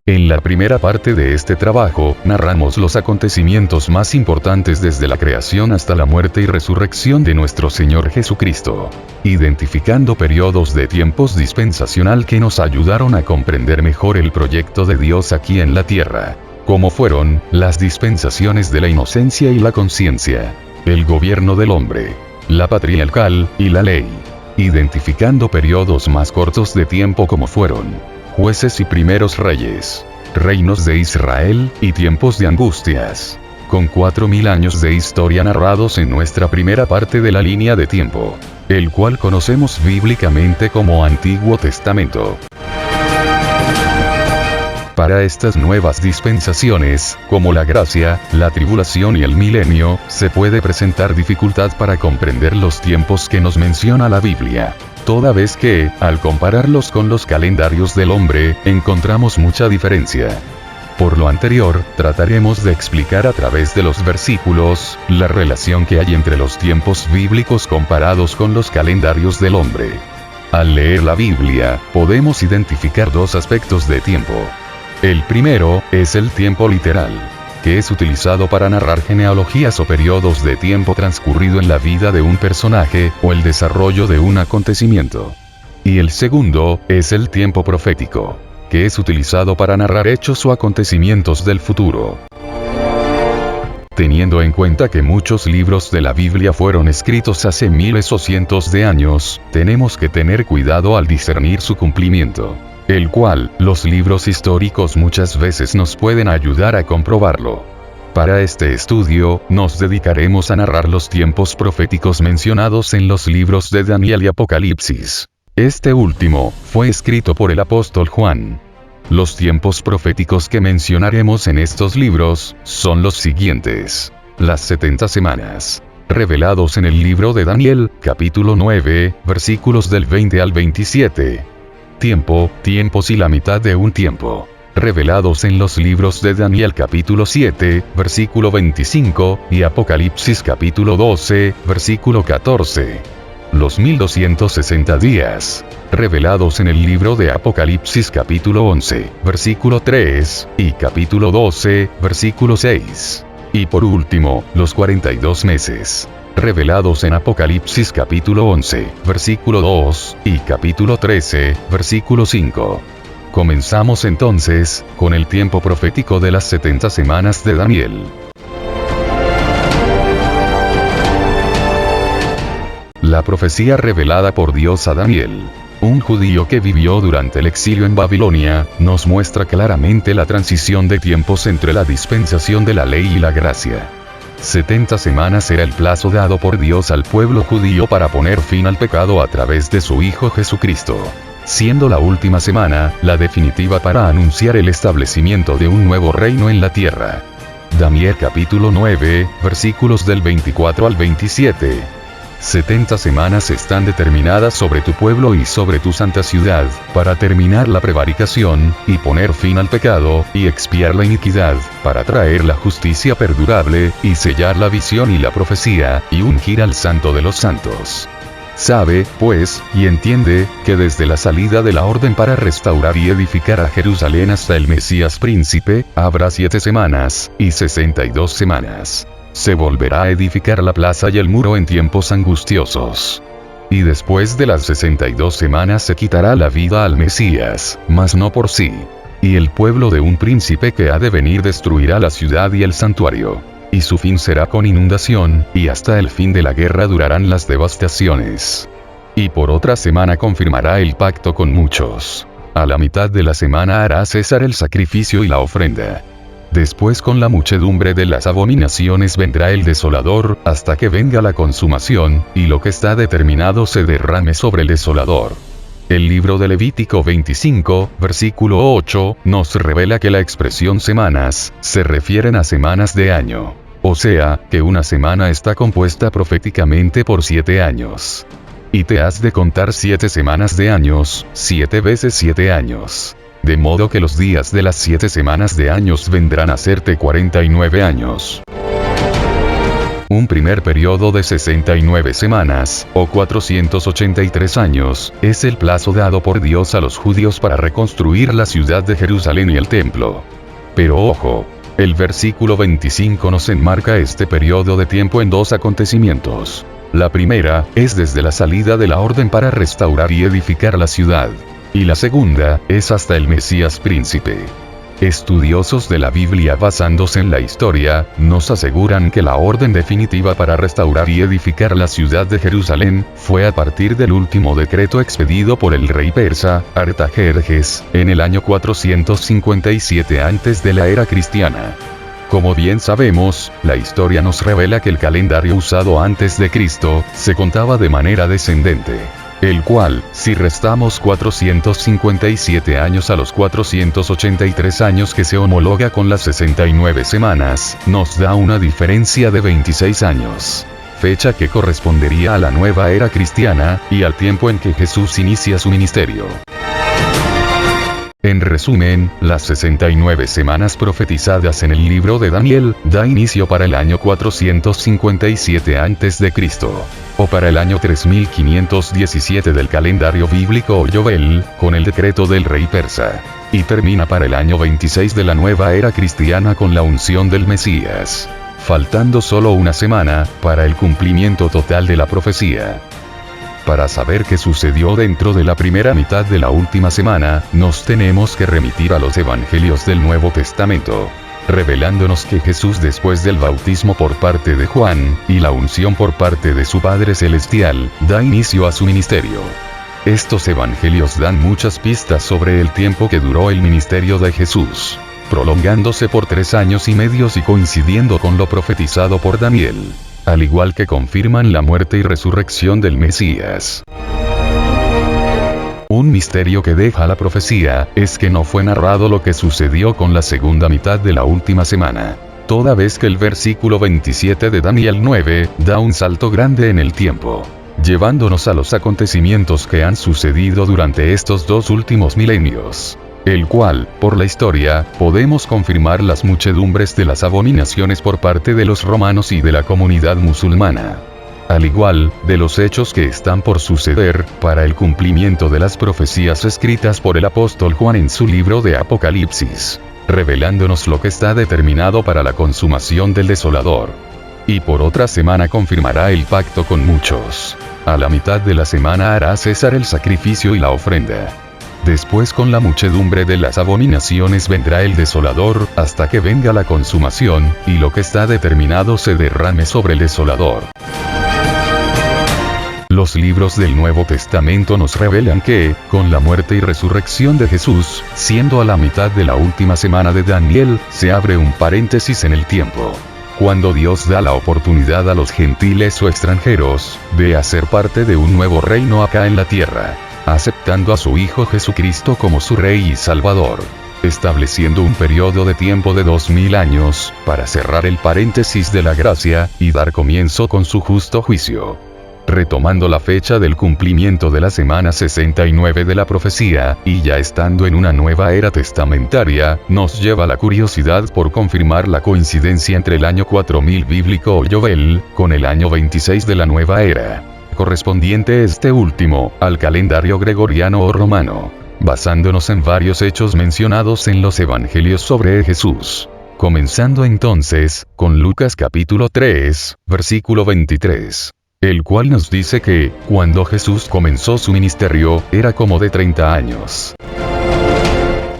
En la primera parte de este trabajo, narramos los acontecimientos más importantes desde la creación hasta la muerte y resurrección de nuestro Señor Jesucristo, identificando periodos de tiempos dispensacional que nos ayudaron a comprender mejor el proyecto de Dios aquí en la tierra, como fueron las dispensaciones de la inocencia y la conciencia, el gobierno del hombre, la patriarcal y la ley, identificando periodos más cortos de tiempo como fueron jueces y primeros reyes, reinos de Israel, y tiempos de angustias, con 4000 años de historia narrados en nuestra primera parte de la línea de tiempo, el cual conocemos bíblicamente como Antiguo Testamento. Para estas nuevas dispensaciones, como la gracia, la tribulación y el milenio, se puede presentar dificultad para comprender los tiempos que nos menciona la Biblia, toda vez que, al compararlos con los calendarios del hombre, encontramos mucha diferencia. Por lo anterior, trataremos de explicar a través de los versículos, la relación que hay entre los tiempos bíblicos comparados con los calendarios del hombre. Al leer la Biblia, podemos identificar dos aspectos de tiempo. El primero, es el tiempo literal, que es utilizado para narrar genealogías o periodos de tiempo transcurrido en la vida de un personaje, o el desarrollo de un acontecimiento. Y el segundo, es el tiempo profético, que es utilizado para narrar hechos o acontecimientos del futuro. Teniendo en cuenta que muchos libros de la Biblia fueron escritos hace miles o cientos de años, tenemos que tener cuidado al discernir su cumplimiento, el cual, los libros históricos muchas veces nos pueden ayudar a comprobarlo. Para este estudio, nos dedicaremos a narrar los tiempos proféticos mencionados en los libros de Daniel y Apocalipsis. Este último, fue escrito por el apóstol Juan. Los tiempos proféticos que mencionaremos en estos libros, son los siguientes. Las 70 semanas, revelados en el libro de Daniel, capítulo 9, versículos del 20 al 27. Tiempo, tiempos y la mitad de un tiempo, revelados en los libros de Daniel capítulo 7, versículo 25, y Apocalipsis capítulo 12, versículo 14. Los 1260 días, revelados en el libro de Apocalipsis capítulo 11, versículo 3, y capítulo 12, versículo 6. Y por último, los 42 meses, revelados en Apocalipsis capítulo 11, versículo 2, y capítulo 13, versículo 5. Comenzamos entonces, con el tiempo profético de las 70 semanas de Daniel. La profecía revelada por Dios a Daniel, un judío que vivió durante el exilio en Babilonia, nos muestra claramente la transición de tiempos entre la dispensación de la ley y la gracia. 70 semanas era el plazo dado por Dios al pueblo judío para poner fin al pecado a través de su Hijo Jesucristo, siendo la última semana, la definitiva para anunciar el establecimiento de un nuevo reino en la tierra. Daniel capítulo 9, versículos del 24 al 27. 70 semanas están determinadas sobre tu pueblo y sobre tu santa ciudad, para terminar la prevaricación, y poner fin al pecado, y expiar la iniquidad, para traer la justicia perdurable, y sellar la visión y la profecía, y ungir al Santo de los Santos. Sabe, pues, y entiende, que desde la salida de la orden para restaurar y edificar a Jerusalén hasta el Mesías príncipe, habrá 7 semanas, y 62 semanas. Se volverá a edificar la plaza y el muro en tiempos angustiosos. Y después de las 62 semanas se quitará la vida al Mesías, mas no por sí. Y el pueblo de un príncipe que ha de venir destruirá la ciudad y el santuario. Y su fin será con inundación, y hasta el fin de la guerra durarán las devastaciones. Y por otra semana confirmará el pacto con muchos. A la mitad de la semana hará cesar el sacrificio y la ofrenda. Después con la muchedumbre de las abominaciones vendrá el desolador, hasta que venga la consumación, y lo que está determinado se derrame sobre el desolador. El libro de Levítico 25, versículo 8, nos revela que la expresión semanas, se refieren a semanas de año. O sea, que una semana está compuesta proféticamente por 7 años. Y te has de contar 7 semanas de años, 7 veces 7 años. De modo que los días de las 7 semanas de años vendrán a serte 49 años. Un primer periodo de 69 semanas, o 483 años, es el plazo dado por Dios a los judíos para reconstruir la ciudad de Jerusalén y el templo. Pero ojo, el versículo 25 nos enmarca este periodo de tiempo en dos acontecimientos. La primera, es desde la salida de la orden para restaurar y edificar la ciudad. Y la segunda, es hasta el Mesías príncipe. Estudiosos de la Biblia basándose en la historia, nos aseguran que la orden definitiva para restaurar y edificar la ciudad de Jerusalén, fue a partir del último decreto expedido por el rey persa, Artajerjes, en el año 457 antes de la era cristiana. Como bien sabemos, la historia nos revela que el calendario usado antes de Cristo, se contaba de manera descendente. El cual, si restamos 457 años a los 483 años que se homologa con las 69 semanas, nos da una diferencia de 26 años. Fecha que correspondería a la nueva era cristiana, y al tiempo en que Jesús inicia su ministerio. En resumen, las 69 semanas profetizadas en el libro de Daniel, da inicio para el año 457 a.C., o para el año 3517 del calendario bíblico o Yovel, con el decreto del rey persa. Y termina para el año 26 de la nueva era cristiana con la unción del Mesías. Faltando solo una semana, para el cumplimiento total de la profecía. Para saber qué sucedió dentro de la primera mitad de la última semana, nos tenemos que remitir a los evangelios del Nuevo Testamento, revelándonos que Jesús, después del bautismo por parte de Juan, y la unción por parte de su Padre Celestial, da inicio a su ministerio. Estos evangelios dan muchas pistas sobre el tiempo que duró el ministerio de Jesús, prolongándose por 3 años y medio y coincidiendo con lo profetizado por Daniel. Al igual que confirman la muerte y resurrección del Mesías. Un misterio que deja la profecía, es que no fue narrado lo que sucedió con la segunda mitad de la última semana. Toda vez que el versículo 27 de Daniel 9, da un salto grande en el tiempo, llevándonos a los acontecimientos que han sucedido durante estos 2 últimos milenios. El cual, por la historia, podemos confirmar las muchedumbres de las abominaciones por parte de los romanos y de la comunidad musulmana. Al igual, de los hechos que están por suceder, para el cumplimiento de las profecías escritas por el apóstol Juan en su libro de Apocalipsis, revelándonos lo que está determinado para la consumación del desolador. Y por otra semana confirmará el pacto con muchos. A la mitad de la semana hará cesar el sacrificio y la ofrenda. Después, con la muchedumbre de las abominaciones vendrá el desolador, hasta que venga la consumación, y lo que está determinado se derrame sobre el desolador. Los libros del Nuevo Testamento nos revelan que, con la muerte y resurrección de Jesús, siendo a la mitad de la última semana de Daniel, se abre un paréntesis en el tiempo. Cuando Dios da la oportunidad a los gentiles o extranjeros, de hacer parte de un nuevo reino acá en la tierra, aceptando a su Hijo Jesucristo como su Rey y Salvador, estableciendo un periodo de tiempo de 2000 años, para cerrar el paréntesis de la gracia, y dar comienzo con su justo juicio. Retomando la fecha del cumplimiento de la semana 69 de la profecía, y ya estando en una nueva era testamentaria, nos lleva la curiosidad por confirmar la coincidencia entre el año 4000 bíblico o Yovel, con el año 26 de la nueva era, correspondiente este último, al calendario gregoriano o romano, basándonos en varios hechos mencionados en los evangelios sobre Jesús. Comenzando entonces, con Lucas capítulo 3, versículo 23. El cual nos dice que, cuando Jesús comenzó su ministerio, era como de 30 años.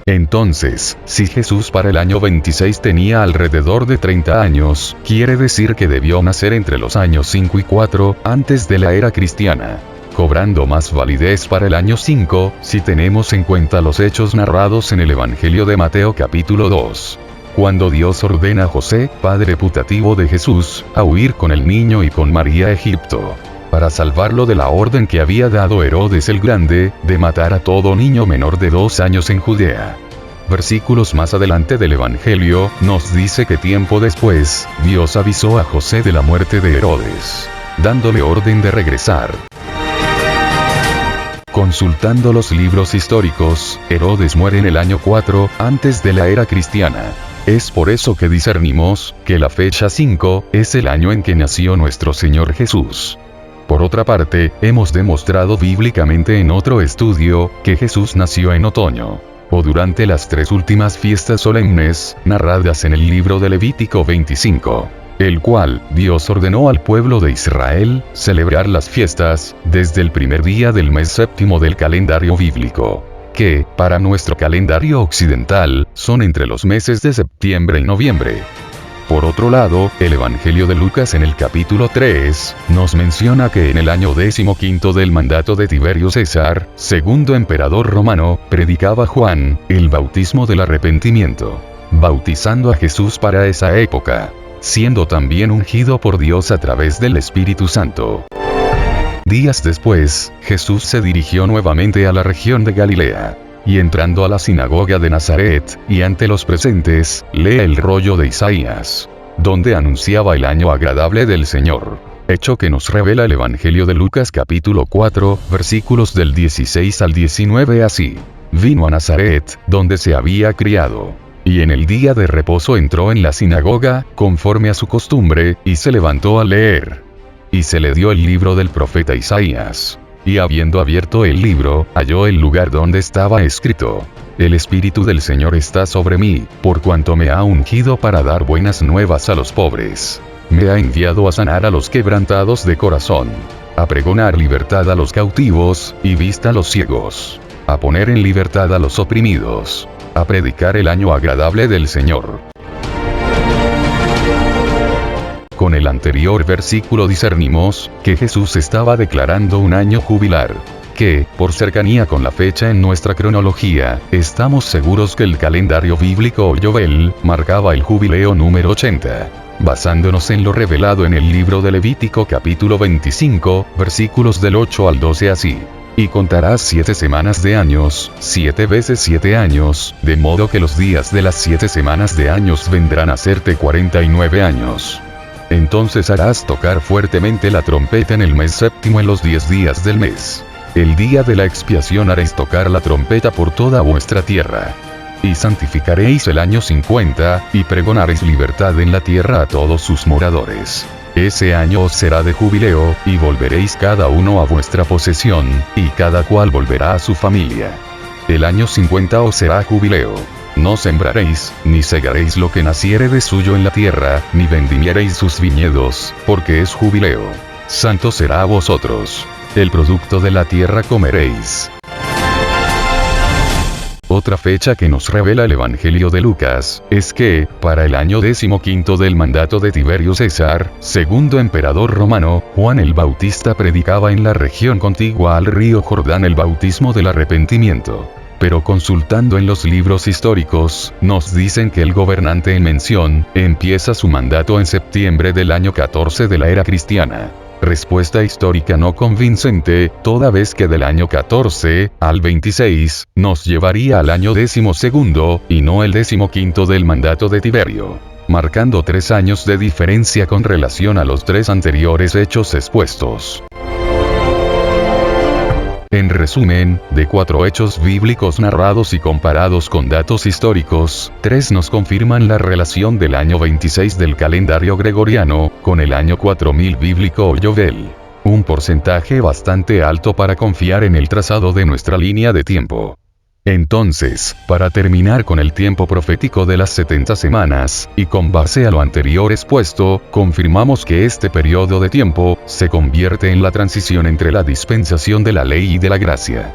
Entonces, si Jesús para el año 26 tenía alrededor de 30 años, quiere decir que debió nacer entre los años 5 y 4, antes de la era cristiana, cobrando más validez para el año 5, si tenemos en cuenta los hechos narrados en el Evangelio de Mateo capítulo 2. Cuando Dios ordena a José, padre putativo de Jesús, a huir con el niño y con María a Egipto, para salvarlo de la orden que había dado Herodes el Grande, de matar a todo niño menor de 2 años en Judea. Versículos más adelante del Evangelio, nos dice que tiempo después, Dios avisó a José de la muerte de Herodes, dándole orden de regresar. Consultando los libros históricos, Herodes muere en el año 4, antes de la era cristiana. Es por eso que discernimos que la fecha 5 es el año en que nació nuestro Señor Jesús. Por otra parte, hemos demostrado bíblicamente en otro estudio que Jesús nació en otoño, o durante las 3 últimas fiestas solemnes, narradas en el libro de Levítico 25, el cual Dios ordenó al pueblo de Israel celebrar las fiestas desde el primer día del mes séptimo del calendario bíblico, que, para nuestro calendario occidental, son entre los meses de septiembre y noviembre. Por otro lado, el Evangelio de Lucas en el capítulo 3, nos menciona que en el año 15 del mandato de Tiberio César, segundo emperador romano, predicaba Juan, el bautismo del arrepentimiento, bautizando a Jesús para esa época, siendo también ungido por Dios a través del Espíritu Santo. Días después, Jesús se dirigió nuevamente a la región de Galilea, y entrando a la sinagoga de Nazaret, y ante los presentes, lee el rollo de Isaías, donde anunciaba el año agradable del Señor, hecho que nos revela el Evangelio de Lucas capítulo 4, versículos del 16 al 19 así. Vino a Nazaret, donde se había criado, y en el día de reposo entró en la sinagoga, conforme a su costumbre, y se levantó a leer. Y se le dio el libro del profeta Isaías. Y habiendo abierto el libro, halló el lugar donde estaba escrito: El Espíritu del Señor está sobre mí, por cuanto me ha ungido para dar buenas nuevas a los pobres. Me ha enviado a sanar a los quebrantados de corazón, a pregonar libertad a los cautivos, y vista a los ciegos, a poner en libertad a los oprimidos, a predicar el año agradable del Señor. Con el anterior versículo discernimos que Jesús estaba declarando un año jubilar, que, por cercanía con la fecha en nuestra cronología, estamos seguros que el calendario bíblico o Yobel marcaba el jubileo número 80, basándonos en lo revelado en el libro de Levítico capítulo 25, versículos del 8 al 12 así. Y contarás 7 semanas de años, 7 veces 7 años, de modo que los días de las 7 semanas de años vendrán a serte 49 años. Entonces harás tocar fuertemente la trompeta en el mes séptimo en los 10 días del mes. El día de la expiación haréis tocar la trompeta por toda vuestra tierra. Y santificaréis el año 50, y pregonaréis libertad en la tierra a todos sus moradores. Ese año os será de jubileo, y volveréis cada uno a vuestra posesión, y cada cual volverá a su familia. El año 50 os será jubileo. No sembraréis, ni segaréis lo que naciere de suyo en la tierra, ni vendimiereis sus viñedos, porque es jubileo. Santo será a vosotros. El producto de la tierra comeréis. Otra fecha que nos revela el Evangelio de Lucas, es que, para el año 15 del mandato de Tiberio César, segundo emperador romano, Juan el Bautista predicaba en la región contigua al río Jordán el bautismo del arrepentimiento. Pero consultando en los libros históricos, nos dicen que el gobernante en mención, empieza su mandato en septiembre del año 14 de la era cristiana. Respuesta histórica no convincente, toda vez que del año 14 al 26 nos llevaría al año 12º, y no el 15 del mandato de Tiberio, marcando 3 años de diferencia con relación a los 3 anteriores hechos expuestos. En resumen, de 4 hechos bíblicos narrados y comparados con datos históricos, 3 nos confirman la relación del año 26 del calendario gregoriano, con el año 4000 bíblico o Yobel. Un porcentaje bastante alto para confiar en el trazado de nuestra línea de tiempo. Entonces, para terminar con el tiempo profético de las 70 semanas, y con base a lo anterior expuesto, confirmamos que este periodo de tiempo se convierte en la transición entre la dispensación de la ley y de la gracia.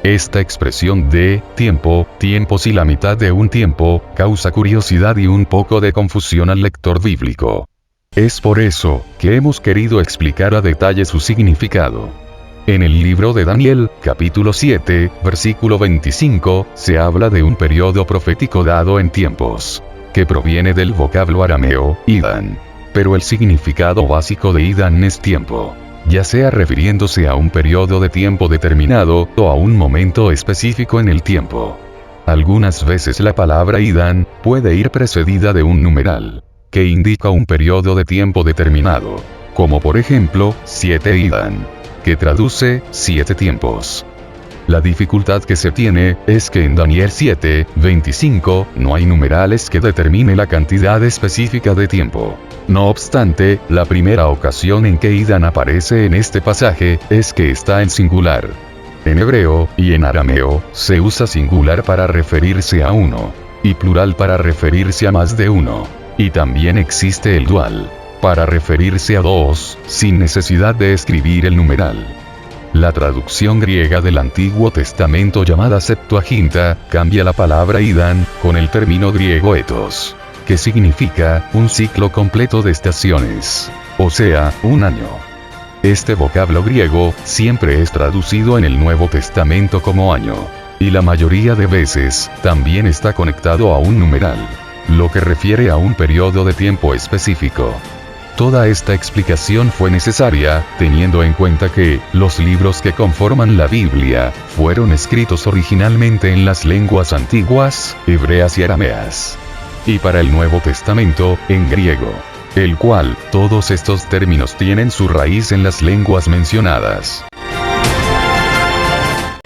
Esta expresión de tiempos y la mitad de un tiempo, causa curiosidad y un poco de confusión al lector bíblico. Es por eso que hemos querido explicar a detalle su significado. En el libro de Daniel, capítulo 7, versículo 25, se habla de un periodo profético dado en tiempos, que proviene del vocablo arameo, Idan. Pero el significado básico de Idan es tiempo, ya sea refiriéndose a un periodo de tiempo determinado, o a un momento específico en el tiempo. Algunas veces la palabra Idan puede ir precedida de un numeral, que indica un periodo de tiempo determinado, como por ejemplo, 7 Idan, que traduce 7 tiempos. La dificultad que se tiene es que en Daniel 7:25 no hay numerales que determine la cantidad específica de tiempo. No obstante, la primera ocasión en que Idan aparece en este pasaje es que está en singular. En hebreo y en arameo se usa singular para referirse a uno, y plural para referirse a más de uno. Y también existe el dual, para referirse a dos, sin necesidad de escribir el numeral. La traducción griega del Antiguo Testamento llamada Septuaginta cambia la palabra Idan con el término griego etos, que significa un ciclo completo de estaciones, o sea, un año. Este vocablo griego siempre es traducido en el Nuevo Testamento como año, y la mayoría de veces también está conectado a un numeral, lo que refiere a un periodo de tiempo específico. Toda esta explicación fue necesaria, teniendo en cuenta que los libros que conforman la Biblia fueron escritos originalmente en las lenguas antiguas, hebreas y arameas. Y para el Nuevo Testamento, en griego, el cual, todos estos términos tienen su raíz en las lenguas mencionadas.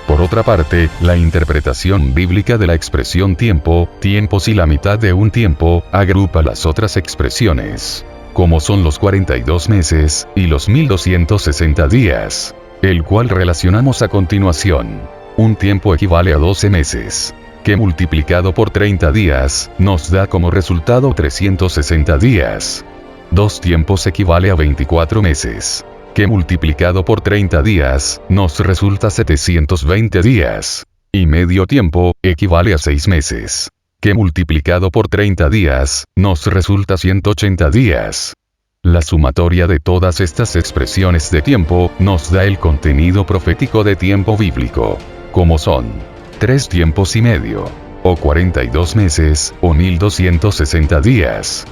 Por otra parte, la interpretación bíblica de la expresión tiempo, tiempos y la mitad de un tiempo, agrupa las otras expresiones, como son los 42 meses, y los 1260 días, el cual relacionamos a continuación. Un tiempo equivale a 12 meses, que multiplicado por 30 días, nos da como resultado 360 días. 2 tiempos equivale a 24 meses, que multiplicado por 30 días, nos resulta 720 días. Y medio tiempo, equivale a 6 meses, que multiplicado por 30 días, nos resulta 180 días. La sumatoria de todas estas expresiones de tiempo, nos da el contenido profético de tiempo bíblico, como son 3 tiempos y medio, o 42 meses, o 1260 días.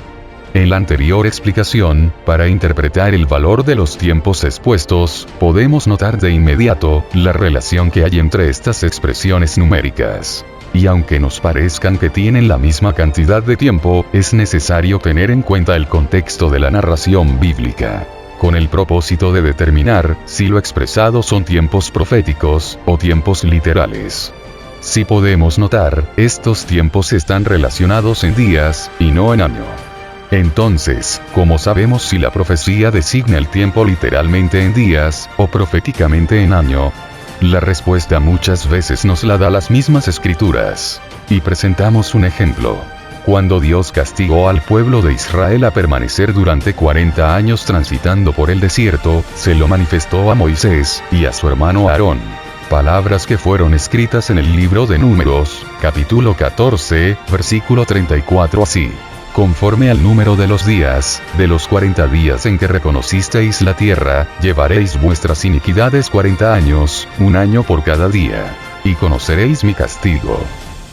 En la anterior explicación, para interpretar el valor de los tiempos expuestos, podemos notar de inmediato la relación que hay entre estas expresiones numéricas. Y aunque nos parezcan que tienen la misma cantidad de tiempo, es necesario tener en cuenta el contexto de la narración bíblica, con el propósito de determinar si lo expresado son tiempos proféticos o tiempos literales. Si podemos notar, estos tiempos están relacionados en días, y no en año. Entonces, ¿cómo sabemos si la profecía designa el tiempo literalmente en días, o proféticamente en año? La respuesta muchas veces nos la da las mismas escrituras. Y presentamos un ejemplo. Cuando Dios castigó al pueblo de Israel a permanecer durante 40 años transitando por el desierto, se lo manifestó a Moisés y a su hermano Aarón. Palabras que fueron escritas en el libro de Números, capítulo 14, versículo 34 así. Conforme al número de los días, de los 40 días en que reconocisteis la tierra, llevaréis vuestras iniquidades 40 años, un año por cada día. Y conoceréis mi castigo.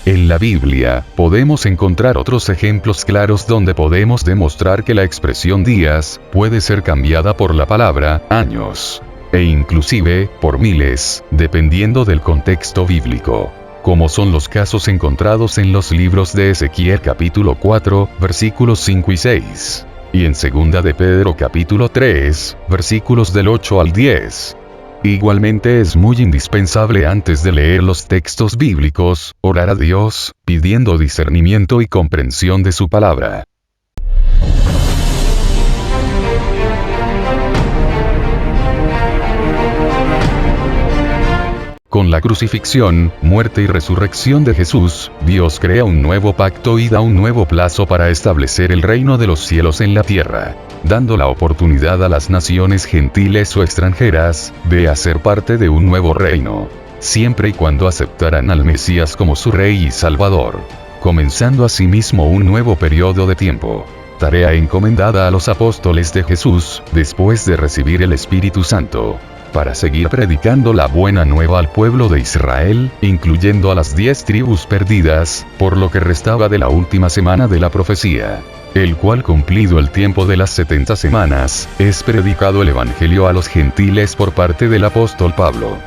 En la Biblia, podemos encontrar otros ejemplos claros donde podemos demostrar que la expresión días, puede ser cambiada por la palabra, años. E inclusive, por miles, dependiendo del contexto bíblico, como son los casos encontrados en los libros de Ezequiel capítulo 4, versículos 5 y 6, y en 2 de Pedro capítulo 3, versículos del 8 al 10. Igualmente es muy indispensable antes de leer los textos bíblicos, orar a Dios, pidiendo discernimiento y comprensión de su palabra. Con la crucifixión, muerte y resurrección de Jesús, Dios crea un nuevo pacto y da un nuevo plazo para establecer el reino de los cielos en la tierra, dando la oportunidad a las naciones gentiles o extranjeras, de hacer parte de un nuevo reino, siempre y cuando aceptaran al Mesías como su Rey y Salvador, comenzando asimismo un nuevo periodo de tiempo. Tarea encomendada a los apóstoles de Jesús, después de recibir el Espíritu Santo, para seguir predicando la buena nueva al pueblo de Israel, incluyendo a las 10 tribus perdidas, por lo que restaba de la última semana de la profecía, el cual cumplido el tiempo de las 70 semanas, es predicado el Evangelio a los gentiles por parte del apóstol Pablo.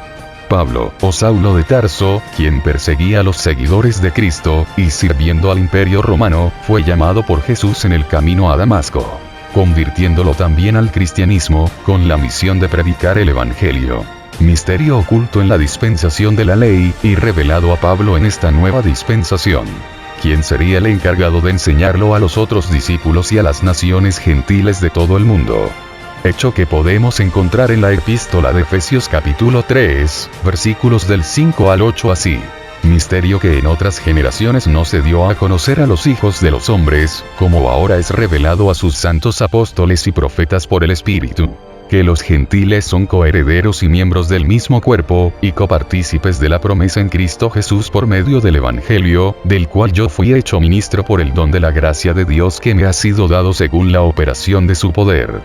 Pablo, o Saulo de Tarso, quien perseguía a los seguidores de Cristo, y sirviendo al imperio romano, fue llamado por Jesús en el camino a Damasco. convirtiéndolo también al cristianismo, con la misión de predicar el Evangelio. Misterio oculto en la dispensación de la ley, y revelado a Pablo en esta nueva dispensación. ¿Quién sería el encargado de enseñarlo a los otros discípulos y a las naciones gentiles de todo el mundo? Hecho que podemos encontrar en la epístola de Efesios capítulo 3, versículos del 5 al 8 así. Misterio que en otras generaciones no se dio a conocer a los hijos de los hombres, como ahora es revelado a sus santos apóstoles y profetas por el Espíritu. Que los gentiles son coherederos y miembros del mismo cuerpo, y copartícipes de la promesa en Cristo Jesús por medio del Evangelio, del cual yo fui hecho ministro por el don de la gracia de Dios que me ha sido dado según la operación de su poder.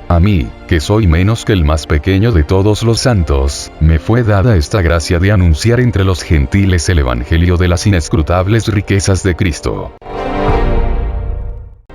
A mí, que soy menos que el más pequeño de todos los santos, me fue dada esta gracia de anunciar entre los gentiles el Evangelio de las inescrutables riquezas de Cristo.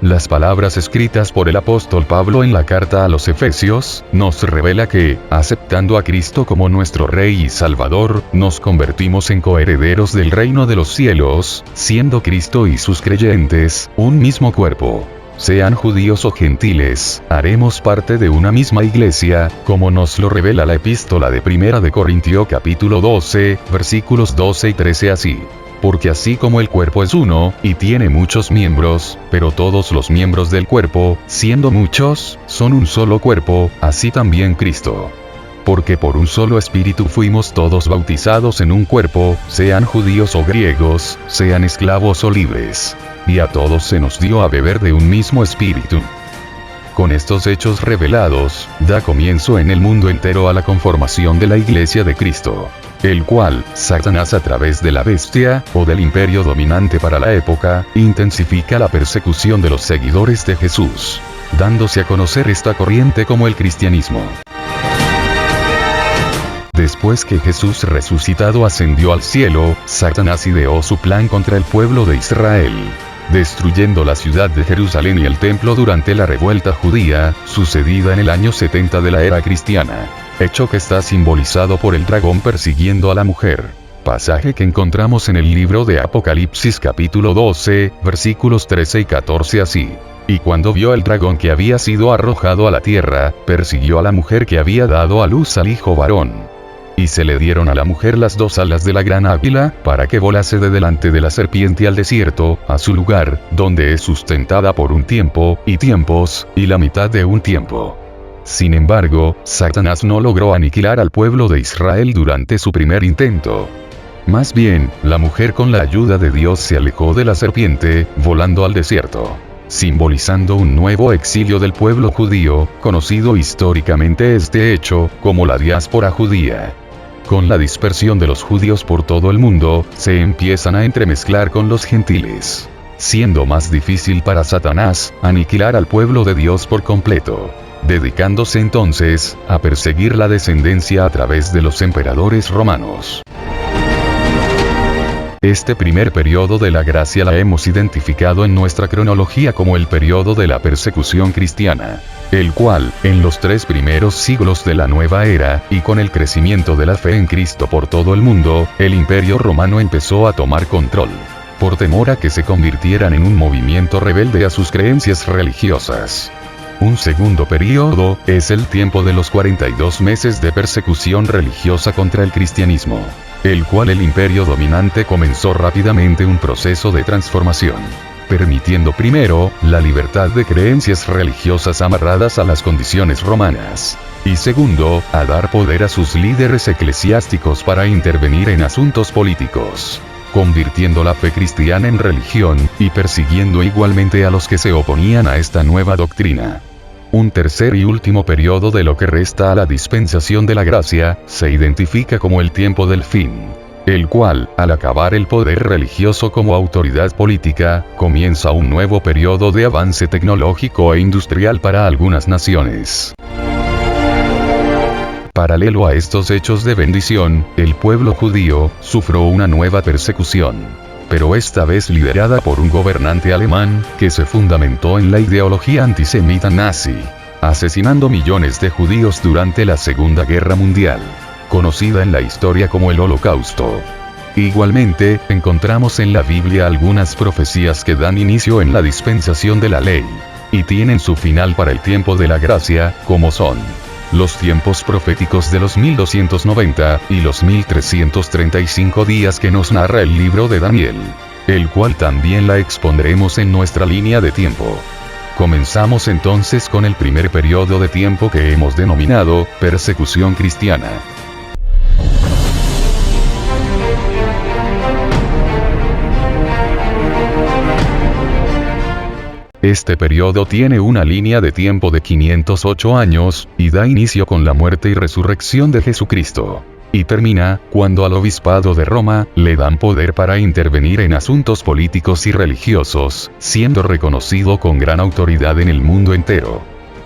Las palabras escritas por el apóstol Pablo en la carta a los Efesios, nos revela que, aceptando a Cristo como nuestro Rey y Salvador, nos convertimos en coherederos del reino de los cielos, siendo Cristo y sus creyentes, un mismo cuerpo. Sean judíos o gentiles, haremos parte de una misma iglesia, como nos lo revela la epístola de 1 de Corintios capítulo 12, versículos 12 y 13 así. Porque así como el cuerpo es uno, y tiene muchos miembros, pero todos los miembros del cuerpo, siendo muchos, son un solo cuerpo, así también Cristo. Porque por un solo espíritu fuimos todos bautizados en un cuerpo, sean judíos o griegos, sean esclavos o libres. Y a todos se nos dio a beber de un mismo espíritu. Con estos hechos revelados, da comienzo en el mundo entero a la conformación de la Iglesia de Cristo, el cual, Satanás a través de la bestia, o del imperio dominante para la época, intensifica la persecución de los seguidores de Jesús, dándose a conocer esta corriente como el cristianismo. Después que Jesús resucitado ascendió al cielo, Satanás ideó su plan contra el pueblo de Israel, destruyendo la ciudad de Jerusalén y el templo durante la revuelta judía, sucedida en el año 70 de la era cristiana, hecho que está simbolizado por el dragón persiguiendo a la mujer. Pasaje que encontramos en el libro de Apocalipsis capítulo 12, versículos 13 y 14 así. Y cuando vio el dragón que había sido arrojado a la tierra, persiguió a la mujer que había dado a luz al hijo varón. Y se le dieron a la mujer las dos alas de la gran águila, para que volase de delante de la serpiente al desierto, a su lugar, donde es sustentada por un tiempo, y tiempos, y la mitad de un tiempo. Sin embargo, Satanás no logró aniquilar al pueblo de Israel durante su primer intento. Más bien, la mujer con la ayuda de Dios se alejó de la serpiente, volando al desierto, simbolizando un nuevo exilio del pueblo judío, conocido históricamente este hecho como la diáspora judía. Con la dispersión de los judíos por todo el mundo, se empiezan a entremezclar con los gentiles, siendo más difícil para Satanás aniquilar al pueblo de Dios por completo, dedicándose entonces a perseguir la descendencia a través de los emperadores romanos. Este primer periodo de la gracia la hemos identificado en nuestra cronología como el periodo de la persecución cristiana, el cual, en los 3 primeros siglos de la nueva era, y con el crecimiento de la fe en Cristo por todo el mundo, el imperio romano empezó a tomar control, por temor a que se convirtieran en un movimiento rebelde a sus creencias religiosas. Un segundo periodo, es el tiempo de los 42 meses de persecución religiosa contra el cristianismo, el cual el imperio dominante comenzó rápidamente un proceso de transformación, permitiendo primero, la libertad de creencias religiosas amarradas a las condiciones romanas, y segundo, a dar poder a sus líderes eclesiásticos para intervenir en asuntos políticos, convirtiendo la fe cristiana en religión, y persiguiendo igualmente a los que se oponían a esta nueva doctrina. Un tercer y último periodo de lo que resta a la dispensación de la gracia, se identifica como el tiempo del fin, el cual, al acabar el poder religioso como autoridad política, comienza un nuevo periodo de avance tecnológico e industrial para algunas naciones. Paralelo a estos hechos de bendición, el pueblo judío sufrió una nueva persecución, pero esta vez liderada por un gobernante alemán, que se fundamentó en la ideología antisemita nazi, asesinando millones de judíos durante la Segunda Guerra Mundial, conocida en la historia como el Holocausto. Igualmente, encontramos en la Biblia algunas profecías que dan inicio en la dispensación de la ley, y tienen su final para el tiempo de la gracia, como son los tiempos proféticos de los 1290 y los 1335 días que nos narra el libro de Daniel, el cual también la expondremos en nuestra línea de tiempo. Comenzamos entonces con el primer periodo de tiempo que hemos denominado persecución cristiana. Este periodo tiene una línea de tiempo de 508 años, y da inicio con la muerte y resurrección de Jesucristo. Y termina, cuando al obispado de Roma, le dan poder para intervenir en asuntos políticos y religiosos, siendo reconocido con gran autoridad en el mundo entero.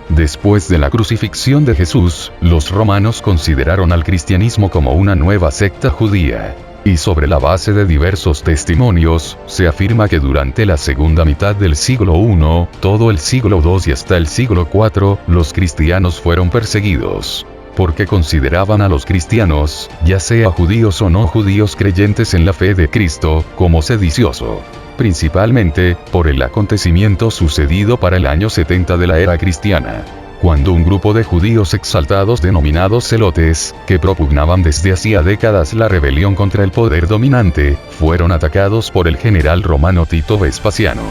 Después de la crucifixión de Jesús, los romanos consideraron al cristianismo como una nueva secta judía. Y sobre la base de diversos testimonios, se afirma que durante la segunda mitad del siglo I, todo el siglo II y hasta el siglo IV, los cristianos fueron perseguidos, porque consideraban a los cristianos, ya sea judíos o no judíos creyentes en la fe de Cristo, como sedicioso. Principalmente, por el acontecimiento sucedido para el año 70 de la era cristiana, cuando un grupo de judíos exaltados denominados celotes, que propugnaban desde hacía décadas la rebelión contra el poder dominante, fueron atacados por el general romano Tito Vespasiano,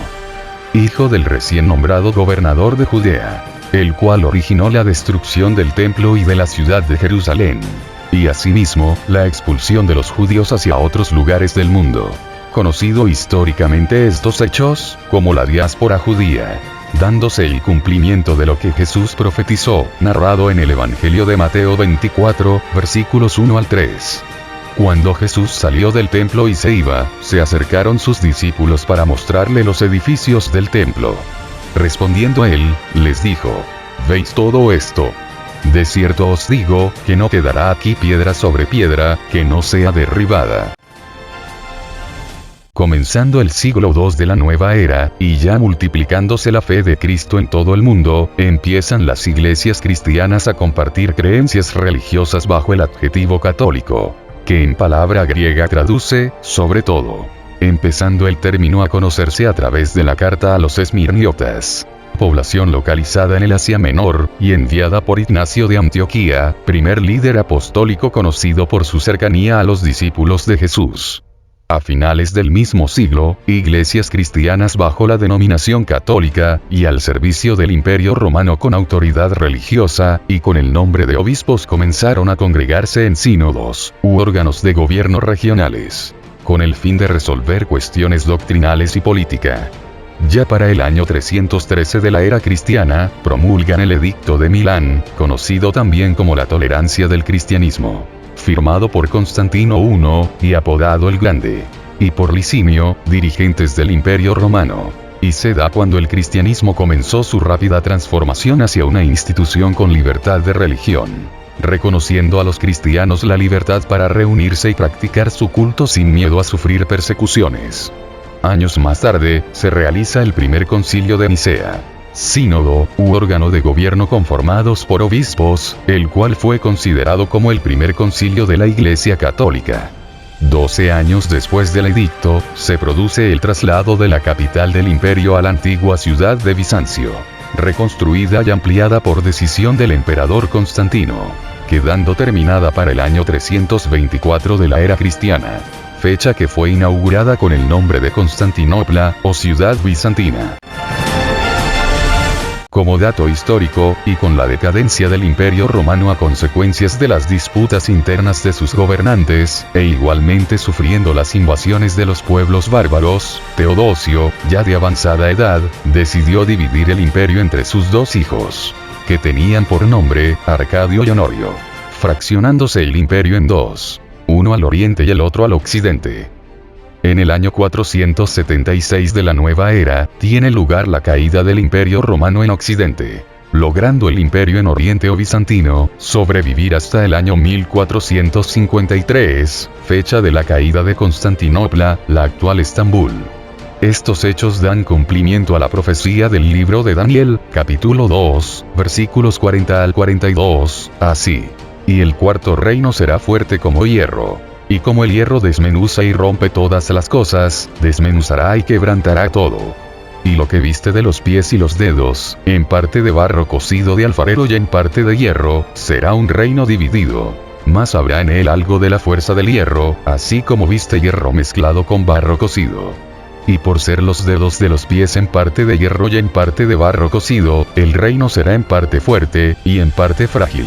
hijo del recién nombrado gobernador de Judea, el cual originó la destrucción del templo y de la ciudad de Jerusalén, y asimismo, la expulsión de los judíos hacia otros lugares del mundo. Conocido históricamente estos hechos, como la diáspora judía, dándose el cumplimiento de lo que Jesús profetizó, narrado en el Evangelio de Mateo 24, versículos 1 al 3. Cuando Jesús salió del templo y se iba, se acercaron sus discípulos para mostrarle los edificios del templo. Respondiendo él, les dijo: ¿Veis todo esto? De cierto os digo, que no quedará aquí piedra sobre piedra, que no sea derribada. Comenzando el siglo II de la nueva era, y ya multiplicándose la fe de Cristo en todo el mundo, empiezan las iglesias cristianas a compartir creencias religiosas bajo el adjetivo católico, que en palabra griega traduce, sobre todo, empezando el término a conocerse a través de la carta a los esmirniotas, población localizada en el Asia Menor, y enviada por Ignacio de Antioquía, primer líder apostólico conocido por su cercanía a los discípulos de Jesús. A finales del mismo siglo, iglesias cristianas bajo la denominación católica, y al servicio del Imperio Romano con autoridad religiosa, y con el nombre de obispos comenzaron a congregarse en sínodos, u órganos de gobierno regionales, con el fin de resolver cuestiones doctrinales y política. Ya para el año 313 de la era cristiana, promulgan el Edicto de Milán, conocido también como la tolerancia del cristianismo, firmado por Constantino I, y apodado el Grande, y por Licinio, dirigentes del Imperio Romano. Y se da cuando el cristianismo comenzó su rápida transformación hacia una institución con libertad de religión, reconociendo a los cristianos la libertad para reunirse y practicar su culto sin miedo a sufrir persecuciones. Años más tarde, se realiza el primer concilio de Nicea, sínodo, u órgano de gobierno conformados por obispos, el cual fue considerado como el primer concilio de la Iglesia Católica. 12 años después del edicto, se produce el traslado de la capital del imperio a la antigua ciudad de Bizancio, reconstruida y ampliada por decisión del emperador Constantino, quedando terminada para el año 324 de la era cristiana, fecha que fue inaugurada con el nombre de Constantinopla, o ciudad bizantina. Como dato histórico, y con la decadencia del Imperio Romano a consecuencias de las disputas internas de sus gobernantes, e igualmente sufriendo las invasiones de los pueblos bárbaros, Teodosio, ya de avanzada edad, decidió dividir el imperio entre sus dos hijos, que tenían por nombre Arcadio y Honorio, fraccionándose el imperio en dos, uno al oriente y el otro al occidente. En el año 476 de la nueva era, tiene lugar la caída del Imperio Romano en Occidente, logrando el imperio en Oriente o bizantino sobrevivir hasta el año 1453, fecha de la caída de Constantinopla, la actual Estambul. Estos hechos dan cumplimiento a la profecía del libro de Daniel, capítulo 2, versículos 40 al 42, así: y el cuarto reino será fuerte como hierro. Y como el hierro desmenuza y rompe todas las cosas, desmenuzará y quebrantará todo. Y lo que viste de los pies y los dedos, en parte de barro cocido de alfarero y en parte de hierro, será un reino dividido. Mas habrá en él algo de la fuerza del hierro, así como viste hierro mezclado con barro cocido. Y por ser los dedos de los pies en parte de hierro y en parte de barro cocido, el reino será en parte fuerte, y en parte frágil.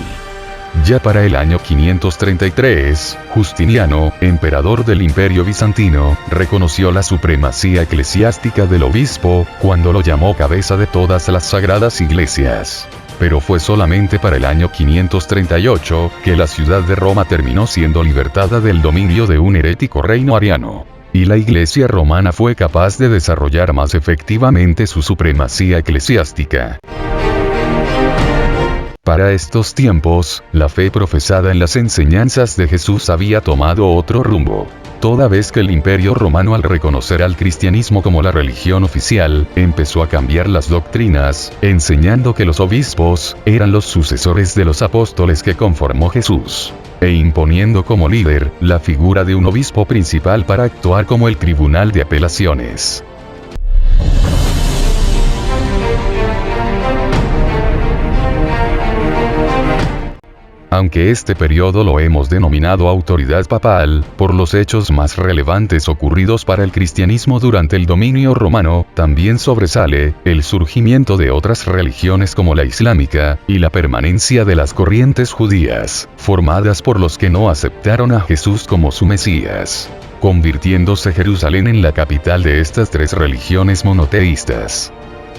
Ya para el año 533, Justiniano, emperador del Imperio Bizantino, reconoció la supremacía eclesiástica del obispo, cuando lo llamó cabeza de todas las sagradas iglesias. Pero fue solamente para el año 538, que la ciudad de Roma terminó siendo libertada del dominio de un herético reino ariano. Y la Iglesia romana fue capaz de desarrollar más efectivamente su supremacía eclesiástica. Para estos tiempos, la fe profesada en las enseñanzas de Jesús había tomado otro rumbo. Toda vez que el Imperio Romano, al reconocer al cristianismo como la religión oficial, empezó a cambiar las doctrinas, enseñando que los obispos eran los sucesores de los apóstoles que conformó Jesús, e imponiendo como líder la figura de un obispo principal para actuar como el tribunal de apelaciones. Aunque este periodo lo hemos denominado autoridad papal, por los hechos más relevantes ocurridos para el cristianismo durante el dominio romano, también sobresale el surgimiento de otras religiones como la islámica, y la permanencia de las corrientes judías, formadas por los que no aceptaron a Jesús como su Mesías, convirtiéndose Jerusalén en la capital de estas tres religiones monoteístas.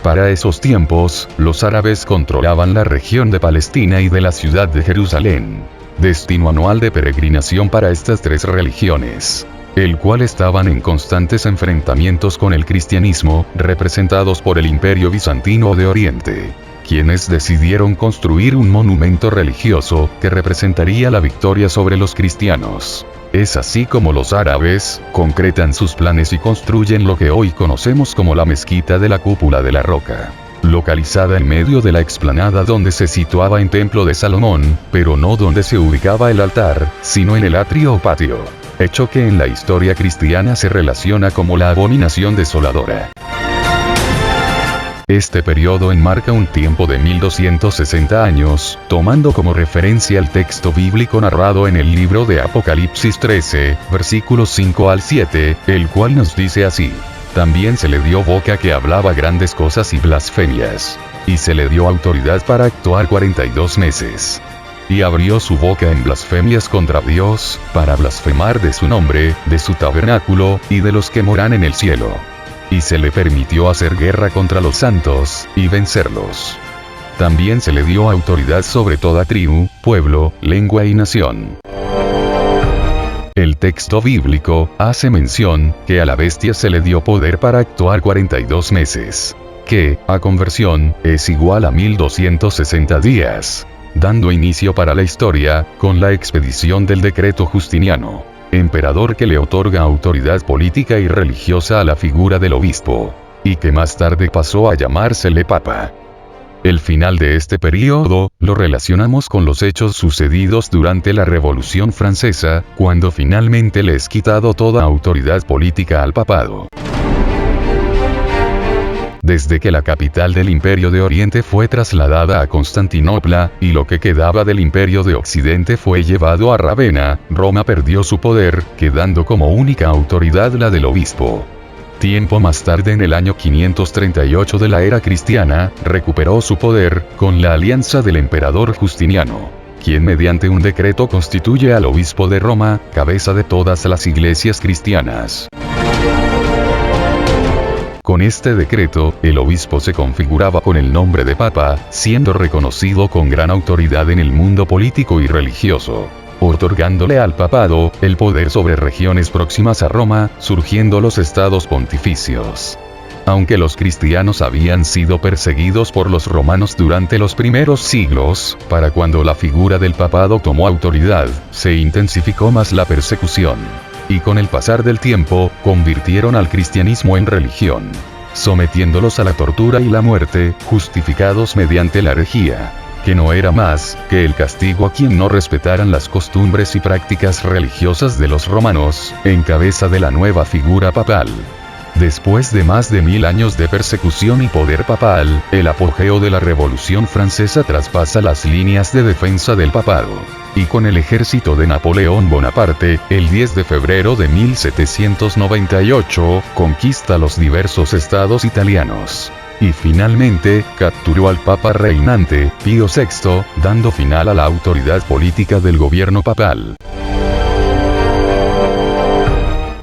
Para esos tiempos, los árabes controlaban la región de Palestina y de la ciudad de Jerusalén, destino anual de peregrinación para estas tres religiones, el cual estaban en constantes enfrentamientos con el cristianismo, representados por el Imperio Bizantino de Oriente, quienes decidieron construir un monumento religioso que representaría la victoria sobre los cristianos. Es así como los árabes concretan sus planes y construyen lo que hoy conocemos como la mezquita de la Cúpula de la Roca, localizada en medio de la explanada donde se situaba el Templo de Salomón, pero no donde se ubicaba el altar, sino en el atrio o patio, hecho que en la historia cristiana se relaciona como la abominación desoladora. Este periodo enmarca un tiempo de 1260 años, tomando como referencia el texto bíblico narrado en el libro de Apocalipsis 13, versículos 5 al 7, el cual nos dice así: también se le dio boca que hablaba grandes cosas y blasfemias, y se le dio autoridad para actuar 42 meses. Y abrió su boca en blasfemias contra Dios, para blasfemar de su nombre, de su tabernáculo, y de los que moran en el cielo. Y se le permitió hacer guerra contra los santos, y vencerlos. También se le dio autoridad sobre toda tribu, pueblo, lengua y nación. El texto bíblico hace mención que a la bestia se le dio poder para actuar 42 meses, que, a conversión, es igual a 1260 días, dando inicio para la historia, con la expedición del decreto Justiniano, emperador que le otorga autoridad política y religiosa a la figura del obispo, y que más tarde pasó a llamársele papa. El final de este período lo relacionamos con los hechos sucedidos durante la Revolución Francesa, cuando finalmente le es quitado toda autoridad política al papado. Desde que la capital del Imperio de Oriente fue trasladada a Constantinopla, y lo que quedaba del Imperio de Occidente fue llevado a Rávena, Roma perdió su poder, quedando como única autoridad la del obispo. Tiempo más tarde, en el año 538 de la era cristiana, recuperó su poder, con la alianza del emperador Justiniano, quien mediante un decreto constituye al obispo de Roma, cabeza de todas las iglesias cristianas. Con este decreto, el obispo se configuraba con el nombre de papa, siendo reconocido con gran autoridad en el mundo político y religioso, otorgándole al papado el poder sobre regiones próximas a Roma, surgiendo los estados pontificios. Aunque los cristianos habían sido perseguidos por los romanos durante los primeros siglos, para cuando la figura del papado tomó autoridad, se intensificó más la persecución. Y con el pasar del tiempo, convirtieron al cristianismo en religión, sometiéndolos a la tortura y la muerte, justificados mediante la herejía, que no era más que el castigo a quien no respetaran las costumbres y prácticas religiosas de los romanos, en cabeza de la nueva figura papal. Después de más de 1000 años de persecución y poder papal, el apogeo de la Revolución Francesa traspasa las líneas de defensa del papado. Y con el ejército de Napoleón Bonaparte, el 10 de febrero de 1798, conquista los diversos estados italianos. Y finalmente, capturó al Papa reinante, Pío VI, dando final a la autoridad política del gobierno papal.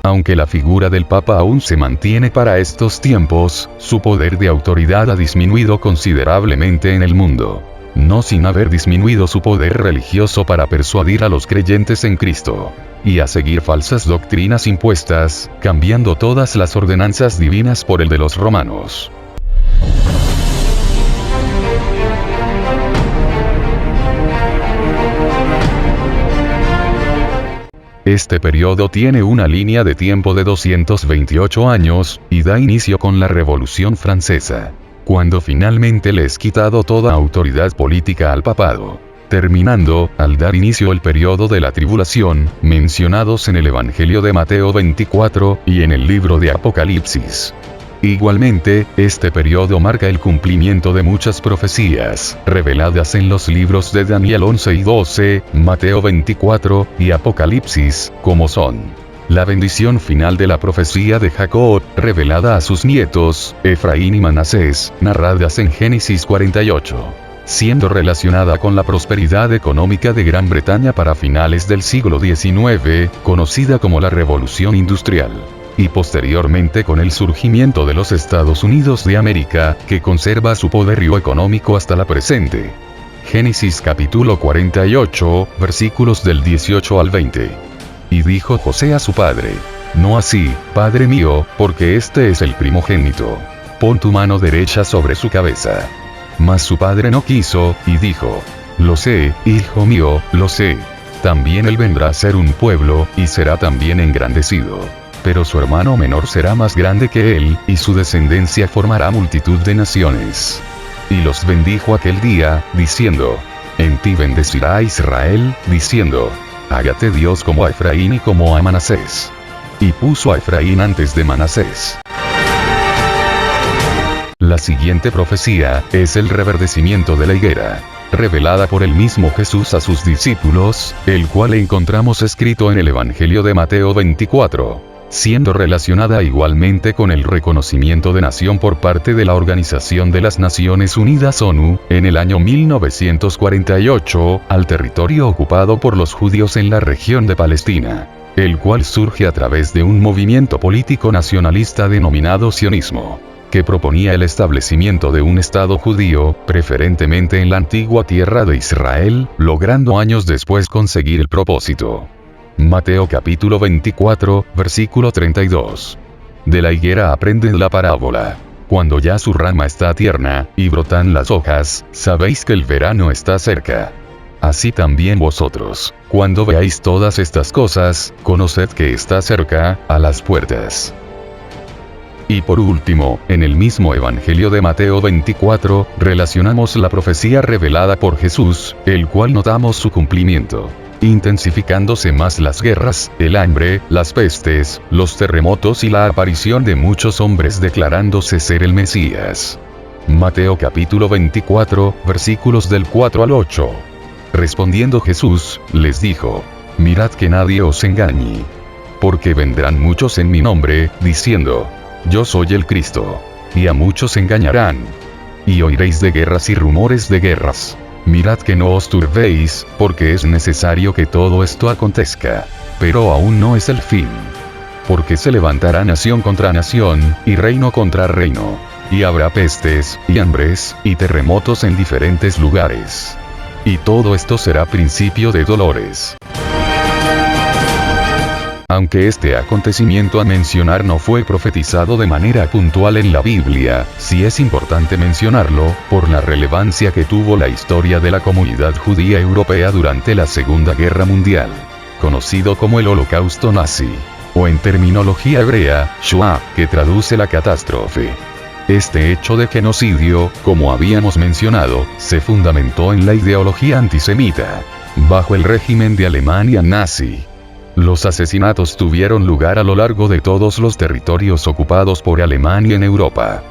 Aunque la figura del Papa aún se mantiene para estos tiempos, su poder de autoridad ha disminuido considerablemente en el mundo. No sin haber disminuido su poder religioso para persuadir a los creyentes en Cristo. Y a seguir falsas doctrinas impuestas, cambiando todas las ordenanzas divinas por el de los romanos. Este periodo tiene una línea de tiempo de 228 años, y da inicio con la Revolución Francesa, cuando finalmente le es quitado toda autoridad política al papado, terminando, al dar inicio el periodo de la tribulación, mencionados en el Evangelio de Mateo 24, y en el libro de Apocalipsis. Igualmente, este periodo marca el cumplimiento de muchas profecías, reveladas en los libros de Daniel 11 y 12, Mateo 24, y Apocalipsis, como son la bendición final de la profecía de Jacob, revelada a sus nietos, Efraín y Manasés, narradas en Génesis 48. Siendo relacionada con la prosperidad económica de Gran Bretaña para finales del siglo XIX, conocida como la Revolución Industrial. Y posteriormente con el surgimiento de los Estados Unidos de América, que conserva su poderío económico hasta la presente. Génesis capítulo 48, versículos del 18 al 20. Y dijo José a su padre: No así, padre mío, porque este es el primogénito. Pon tu mano derecha sobre su cabeza. Mas su padre no quiso, y dijo: Lo sé, hijo mío, lo sé. También él vendrá a ser un pueblo, y será también engrandecido. Pero su hermano menor será más grande que él, y su descendencia formará multitud de naciones. Y los bendijo aquel día, diciendo: En ti bendecirá Israel, diciendo: Hágate Dios como a Efraín y como a Manasés. Y puso a Efraín antes de Manasés. La siguiente profecía es el reverdecimiento de la higuera, revelada por el mismo Jesús a sus discípulos, el cual encontramos escrito en el Evangelio de Mateo 24. Siendo relacionada igualmente con el reconocimiento de nación por parte de la Organización de las Naciones Unidas ONU, en el año 1948, al territorio ocupado por los judíos en la región de Palestina, el cual surge a través de un movimiento político nacionalista denominado sionismo, que proponía el establecimiento de un Estado judío, preferentemente en la antigua tierra de Israel, logrando años después conseguir el propósito. Mateo capítulo 24, versículo 32. De la higuera aprenden la parábola. Cuando ya su rama está tierna, y brotan las hojas, sabéis que el verano está cerca. Así también vosotros, cuando veáis todas estas cosas, conoced que está cerca, a las puertas. Y por último, en el mismo Evangelio de Mateo 24, relacionamos la profecía revelada por Jesús, el cual notamos su cumplimiento. Intensificándose más las guerras, el hambre, las pestes, los terremotos y la aparición de muchos hombres declarándose ser el Mesías. Mateo capítulo 24, versículos del 4 al 8. Respondiendo Jesús, les dijo: Mirad que nadie os engañe. Porque vendrán muchos en mi nombre, diciendo: Yo soy el Cristo. Y a muchos engañarán. Y oiréis de guerras y rumores de guerras. Mirad que no os turbéis, porque es necesario que todo esto acontezca. Pero aún no es el fin. Porque se levantará nación contra nación, y reino contra reino. Y habrá pestes, y hambres, y terremotos en diferentes lugares. Y todo esto será principio de dolores. Aunque este acontecimiento a mencionar no fue profetizado de manera puntual en la Biblia, sí es importante mencionarlo, por la relevancia que tuvo la historia de la comunidad judía europea durante la Segunda Guerra Mundial, conocido como el Holocausto nazi, o en terminología hebrea, Shoah, que traduce la catástrofe. Este hecho de genocidio, como habíamos mencionado, se fundamentó en la ideología antisemita, bajo el régimen de Alemania nazi. Los asesinatos tuvieron lugar a lo largo de todos los territorios ocupados por Alemania en Europa.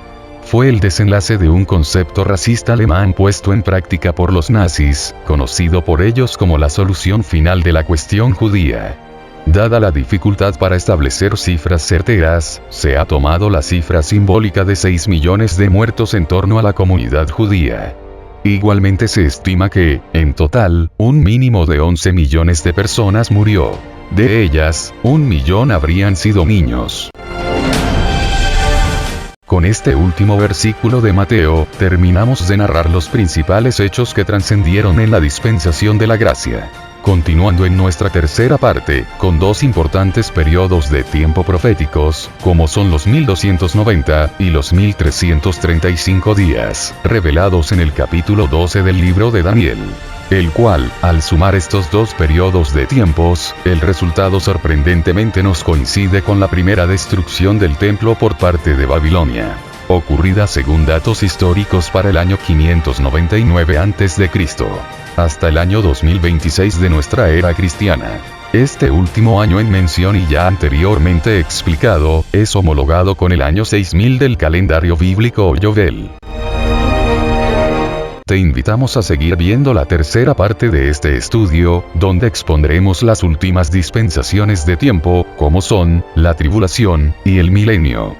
Fue el desenlace de un concepto racista alemán puesto en práctica por los nazis, conocido por ellos como la solución final de la cuestión judía. Dada la dificultad para establecer cifras certeras, se ha tomado la cifra simbólica de 6 millones de muertos en torno a la comunidad judía. Igualmente se estima que, en total, un mínimo de 11 millones de personas murió. De ellas, 1 millón habrían sido niños. Con este último versículo de Mateo, terminamos de narrar los principales hechos que trascendieron en la dispensación de la gracia. Continuando en nuestra tercera parte, con dos importantes periodos de tiempo proféticos, como son los 1290 y los 1335 días, revelados en el capítulo 12 del libro de Daniel. El cual, al sumar estos dos periodos de tiempos, el resultado sorprendentemente nos coincide con la primera destrucción del templo por parte de Babilonia, ocurrida según datos históricos para el año 599 a.C., hasta el año 2026 de nuestra era cristiana. Este último año en mención y ya anteriormente explicado, es homologado con el año 6000 del calendario bíblico o Yovel. Te invitamos a seguir viendo la tercera parte de este estudio, donde expondremos las últimas dispensaciones de tiempo, como son, la tribulación, y el milenio.